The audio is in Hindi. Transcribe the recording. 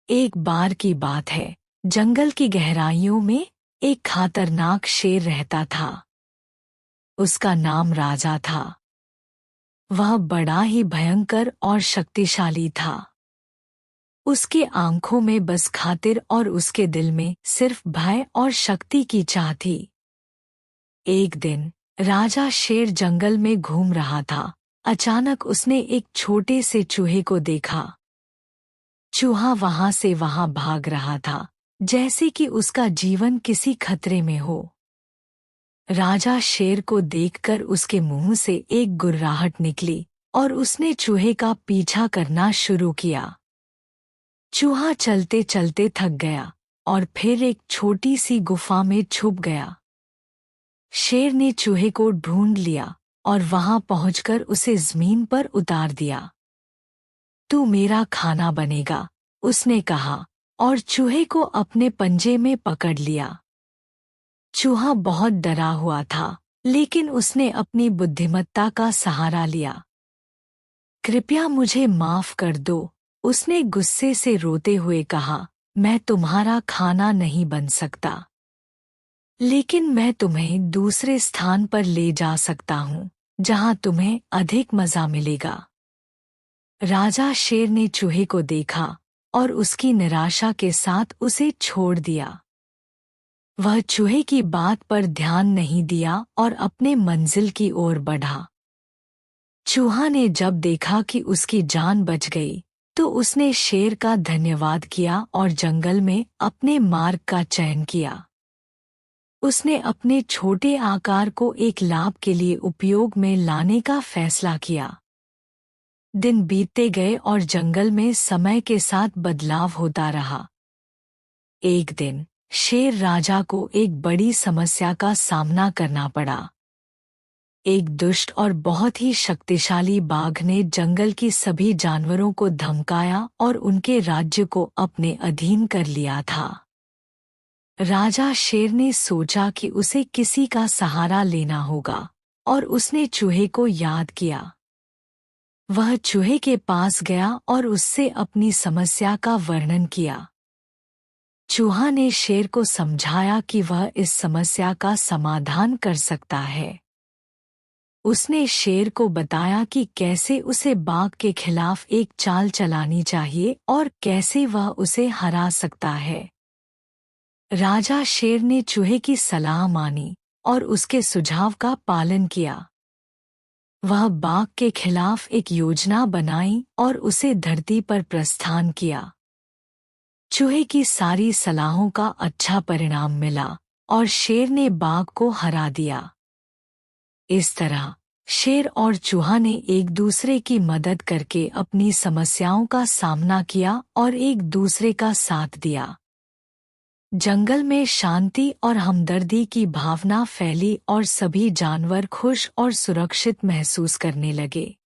एक बार की बात है, जंगल की गहराइयों में एक खतरनाक शेर रहता था। उसका नाम राजा था। वह बड़ा ही भयंकर और शक्तिशाली था। उसके आंखों में बस खातिर और उसके दिल में सिर्फ भय और शक्ति की चाह थी। एक दिन राजा शेर जंगल में घूम रहा था। अचानक उसने एक छोटे से चूहे को देखा। चूहा वहां से वहां भाग रहा था, जैसे कि उसका जीवन किसी खतरे में हो। राजा शेर को देखकर उसके मुंह से एक गुर्राहट निकली और उसने चूहे का पीछा करना शुरू किया। चूहा चलते चलते थक गया और फिर एक छोटी सी गुफा में छुप गया। शेर ने चूहे को ढूंढ लिया और वहां पहुंचकर उसे जमीन पर उतार दिया। तू मेरा खाना बनेगा, उसने कहा और चूहे को अपने पंजे में पकड़ लिया। चूहा बहुत डरा हुआ था, लेकिन उसने अपनी बुद्धिमत्ता का सहारा लिया। कृपया मुझे माफ कर दो, उसने गुस्से से रोते हुए कहा। मैं तुम्हारा खाना नहीं बन सकता, लेकिन मैं तुम्हें दूसरे स्थान पर ले जा सकता हूँ, जहाँ तुम्हें अधिक मजा मिलेगा। राजा शेर ने चूहे को देखा और उसकी निराशा के साथ उसे छोड़ दिया। वह चूहे की बात पर ध्यान नहीं दिया और अपने मंजिल की ओर बढ़ा। चूहा ने जब देखा कि उसकी जान बच गई, तो उसने शेर का धन्यवाद किया और जंगल में अपने मार्ग का चयन किया। उसने अपने छोटे आकार को एक लाभ के लिए उपयोग में लाने का फैसला किया। दिन बीतते गए और जंगल में समय के साथ बदलाव होता रहा। एक दिन शेर राजा को एक बड़ी समस्या का सामना करना पड़ा। एक दुष्ट और बहुत ही शक्तिशाली बाघ ने जंगल की सभी जानवरों को धमकाया और उनके राज्य को अपने अधीन कर लिया था। राजा शेर ने सोचा कि उसे किसी का सहारा लेना होगा और उसने चूहे को याद किया। वह चूहे के पास गया और उससे अपनी समस्या का वर्णन किया। चूहा ने शेर को समझाया कि वह इस समस्या का समाधान कर सकता है। उसने शेर को बताया कि कैसे उसे बाघ के खिलाफ एक चाल चलानी चाहिए और कैसे वह उसे हरा सकता है। राजा शेर ने चूहे की सलाह मानी और उसके सुझाव का पालन किया। वह बाघ के खिलाफ एक योजना बनाई और उसे धरती पर प्रस्थान किया। चूहे की सारी सलाहों का अच्छा परिणाम मिला और शेर ने बाघ को हरा दिया। इस तरह शेर और चूहा ने एक दूसरे की मदद करके अपनी समस्याओं का सामना किया और एक दूसरे का साथ दिया। जंगल में शांति और हमदर्दी की भावना फैली और सभी जानवर खुश और सुरक्षित महसूस करने लगे।